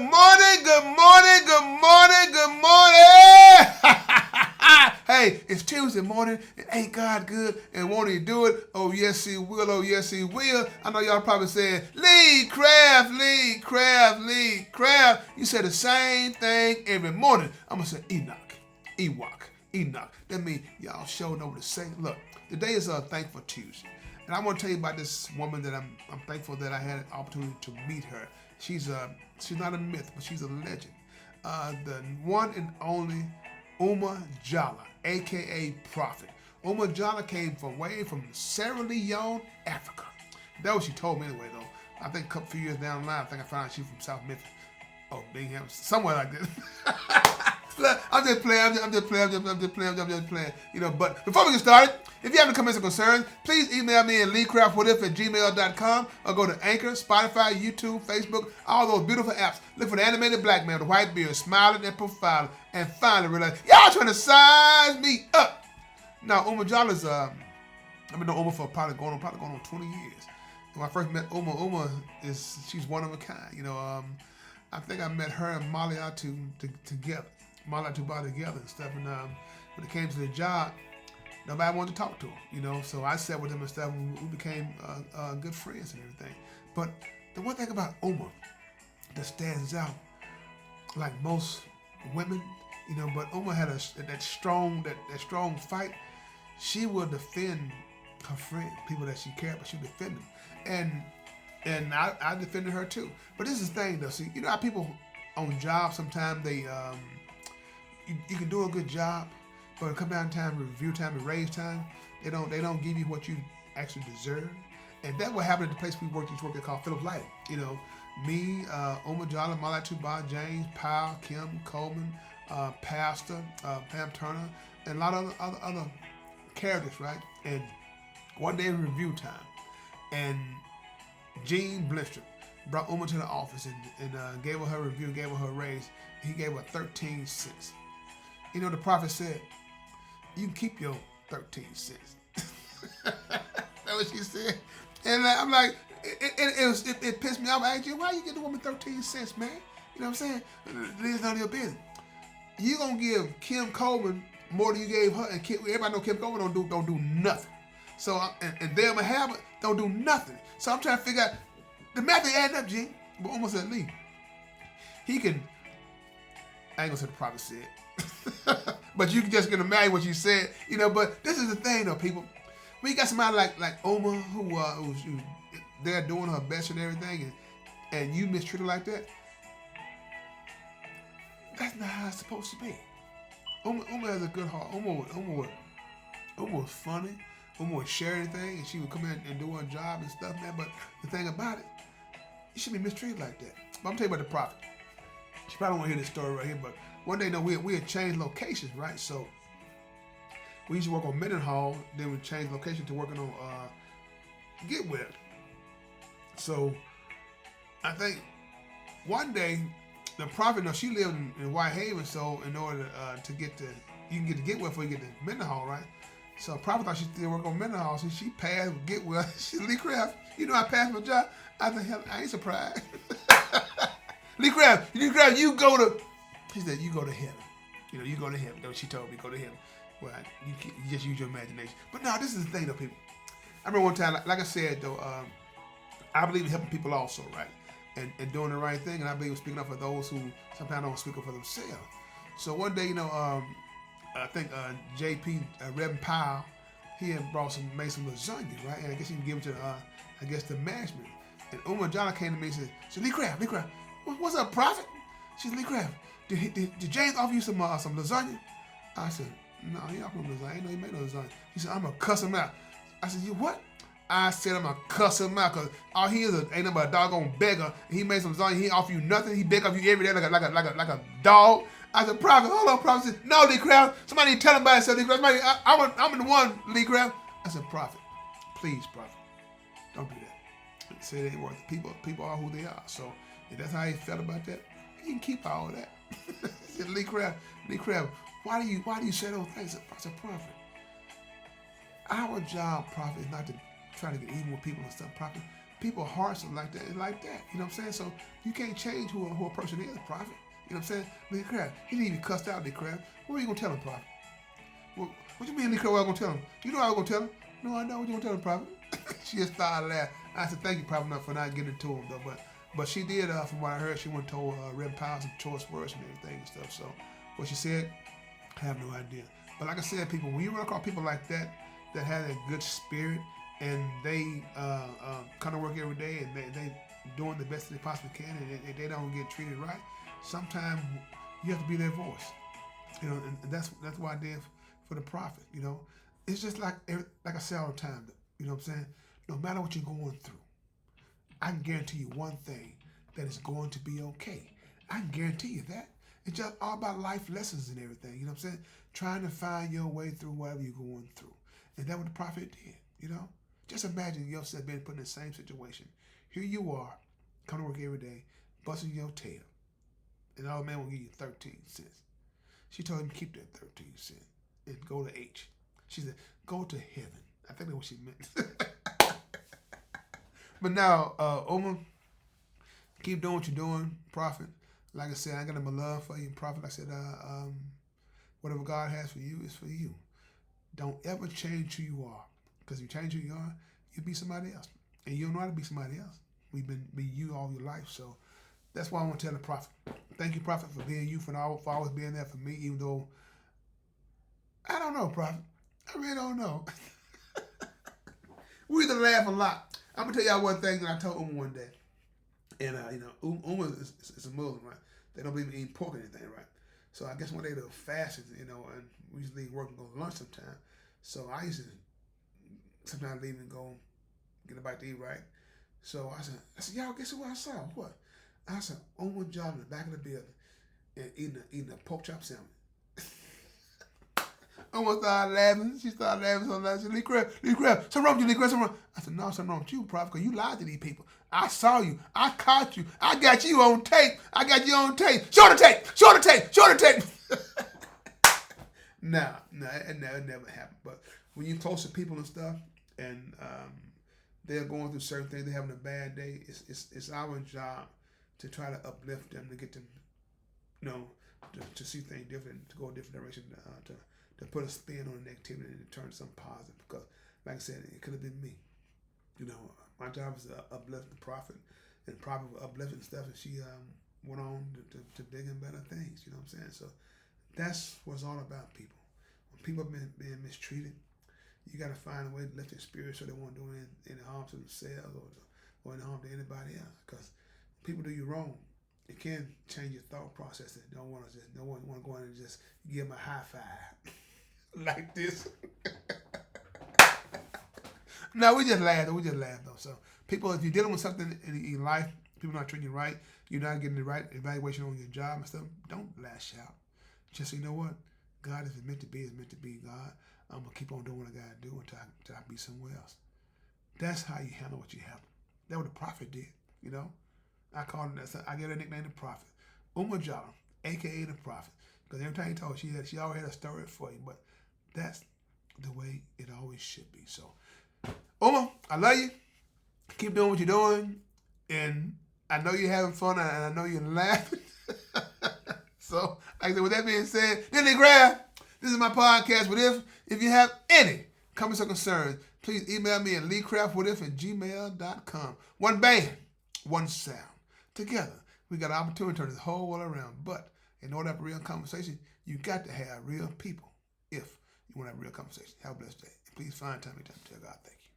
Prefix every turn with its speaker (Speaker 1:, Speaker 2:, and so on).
Speaker 1: morning, good morning, good morning, good morning. Hey, it's Tuesday morning, and ain't God good, and won't he do it? Oh, yes, he will, oh, yes, he will. I know y'all probably saying, Lee Craft, Lee Craft, Lee Craft. You say the same thing every morning. I'm going to say Enoch, Ewok, Enoch. That means y'all showing over to say, look, today is a Thankful Tuesday. And I want to tell you about this woman that I'm thankful that I had an opportunity to meet her. She's not a myth, but she's a legend. The one and only Jalloh, a.k.a. Prophet. Jalloh came from Sierra Leone, Africa. That's what she told me anyway, though. I think a few years down the line, I think I found out she was from South Memphis. Oh, Bingham, somewhere like that. I'm just playing. You know, but before we get started, if you have any comments or concerns, please email me at leecraftwhatif@gmail.com or go to Anchor, Spotify, YouTube, Facebook, all those beautiful apps. Look for the animated black man with a white beard, smiling and profiling, and finally realize, y'all trying to size me up. Now, Jalloh's, I've been knowing for probably going on 20 years. When I first met she's one of a kind. You know, I think I met her and Molly Atu together. Molly Atu together and stuff. And when it came to the job, nobody wanted to talk to her, you know. So I sat with them and stuff, and we became good friends and everything. But the one thing about that stands out, like most women, you know, but had that strong fight. She will defend her friend, people that she cared about. She defend them, and I defended her too. But this is the thing, though. See, you know how people on jobs sometimes they you can do a good job, but it come down time, review time, and raise time, they don't give you what you actually deserve. And that what happened at the place we worked called Phillips Lighting. You know, me, Jalloh, Molly Tuba, James, Powell, Kim, Coleman, Pastor, Pam Turner, and a lot of other characters, right? And one day review time, and Gene Blister brought Uma to the office and gave her review, gave her raise. He gave her 13 cents. You know, the prophet said, you can keep your 13 cents. That's what she said. And I'm like, it pissed me off. I asked you, why you get the woman 13 cents, man? You know what I'm saying? It's none of your business. You gonna give Kim Coleman more than you gave her, and everybody know Kim Coleman don't do nothing. So and Dale Mahabba don't do nothing. So I'm trying to figure out the math ain't adding up, G. But almost at least he can. I ain't gonna say the prophet said. But you can just gonna imagine what you said, you know. But this is the thing, though, people. When you got somebody like Oma who's there doing her best and everything, and you mistreat her like that, that's not how it's supposed to be. Oma has a good heart. Oma was funny. Uma would share anything, and she would come in and do her job and stuff, man. But the thing about it, you shouldn't be mistreated like that. But I'm telling you about the prophet. She probably won't hear this story right here, but one day, we had changed locations, right? So we used to work on Mendenhall, then we changed location to working on Getwell. So I think one day the prophet, she lived in Whitehaven, so in order to get to, you can get to Getwell before you get to Mendenhall, right? So prophet thought she still work on Mendenhall, so she passed with Getwell. She's Lee Craft. You know I passed my job. I said, hell, I ain't surprised. Lee Craft, you go to. She said, you go to heaven. You know, you go to heaven. That's what she told me, go to heaven. Well, you just use your imagination. But no, this is the thing, though, people. I remember one time, like I said, though, I believe in helping people also, right? And doing the right thing. And I believe in speaking up for those who sometimes don't speak up for themselves. So one day, you know, I think JP, Reverend Powell, he had made some lasagna, right? And I guess he can give it to the management. And Jalloh came to me and said, Lee Craft, what's up, prophet? She said, Lee Craft, did James offer you some lasagna? I said, no, he offered me lasagna. I didn't know he made no lasagna. He said, I'm going to cuss him out. I said, you what? I said, I'm going to cuss him out because all he is ain't nothing but a doggone beggar. He made some lasagna. He offer you nothing. He beg off you every day like a dog. I said, prophet, hold on, prophet. Said, no, Lee Craft. Somebody need to tell him about it. Lee Craft. I'm the one, Lee Craft. I said, prophet, please, prophet, don't do that. Say it ain't worth it. People are who they are. So if that's how he felt about that, he can keep all of that. He said, Lee Craft, why do you say those things? I said, prophet, our job, prophet, is not to try to get even with people and stuff, prophet. people's hearts are like that. It's like that. You know what I'm saying? So you can't change who a person is, a prophet. You know what I'm saying? Lee Crab, he didn't even cuss out Lee Crab. What are you gonna tell him, prophet? What you mean, Lee Crab? What I gonna tell him? You know I was gonna tell him. No, I know what you gonna tell him, prophet. She just started laughing. I said, thank you, prophet, enough for not getting it to him though. But she did. From what I heard, she went and told Rev Powell some choice words and everything and stuff. So what she said, I have no idea. But like I said, people, when you run across people like that have a good spirit and they kind of work every day and they doing the best they possibly can and they don't get treated right, sometimes you have to be their voice. You know, and that's why I did for the prophet. You know, it's just like I say all the time. You know what I'm saying? No matter what you're going through, I can guarantee you one thing, that it's going to be okay. I can guarantee you that. It's just all about life lessons and everything. You know what I'm saying? Trying to find your way through whatever you're going through. And that's what the prophet did, you know? Just imagine yourself being put in the same situation. Here you are, coming to work every day, busting your tail. And all man will give you 13 cents. She told him to keep that 13 cents and go to H. She said, go to heaven. I think that's what she meant. But now, Omar, keep doing what you're doing, prophet. Like I said, I got my love for you, prophet. Like I said, whatever God has for you is for you. Don't ever change who you are. Because if you change who you are, you'll be somebody else. And you don't know how to be somebody else. We've been you all your life. So that's why I want to tell the prophet. Thank you, prophet, for being you, for always being there for me, even though, I don't know, prophet. I really don't know. We used to laugh a lot. I'm going to tell y'all one thing that I told one day. And, Uma is a Muslim, right? They don't believe in eating pork or anything, right? So I guess one day they were fasting, and we used to leave work and go to lunch sometime. So I used to sometimes leave and go get a bite to eat, right? So I said, y'all, guess who I saw? What? I said, Uma Jalloh in the back of the building and eating a pork chop sandwich. Almost started laughing. She started laughing so loud. She said, Lee Crab, something wrong with you, Lee Crab, something wrong. I said, no, something wrong with you, prophet, because you lied to these people. I saw you. I caught you. I got you on tape. Show the tape. No, it never happened. But when you're close to people and stuff, and they're going through certain things, they're having a bad day, it's our job to try to uplift them, to get them, to see things different, to go a different direction, to put a spin on negativity and to turn something positive. Because, like I said, it could have been me. My job is to uplift the prophet, and the prophet was uplifting stuff, and she went on to bigger and better things. You know what I'm saying? So that's what it's all about, people. When people are being mistreated, you got to find a way to lift their spirit so they won't do any harm to themselves or any harm to anybody else. Because people do you wrong, it can change your thought process. That no one want to go in and just give them a high five like this. No, we just laugh though. So people, if you're dealing with something in life, people not treating you right, you're not getting the right evaluation on your job and stuff, don't lash out. Just say, you know what? God, if it's meant to be, it's meant to be, God. I'm going to keep on doing what I got to do until I be somewhere else. That's how you handle what you have. That's what the prophet did, I call him that. I get a nickname, the prophet. Jalloh, a.k.a. the prophet. Because every time he told, she always had a story for you. But that's the way it always should be. So, I love you. Keep doing what you're doing. And I know you're having fun, and I know you're laughing. So, like I said, with that being said, Lee Crab, this is my podcast. What if you have any comments or concerns, please email me at leecraftwhatif@gmail.com. One band, one sound. Together, we got an opportunity to turn this whole world around. But in order to have a real conversation, you got to have real people if you want to have a real conversation. Have a blessed day. And please find time to tell God thank you.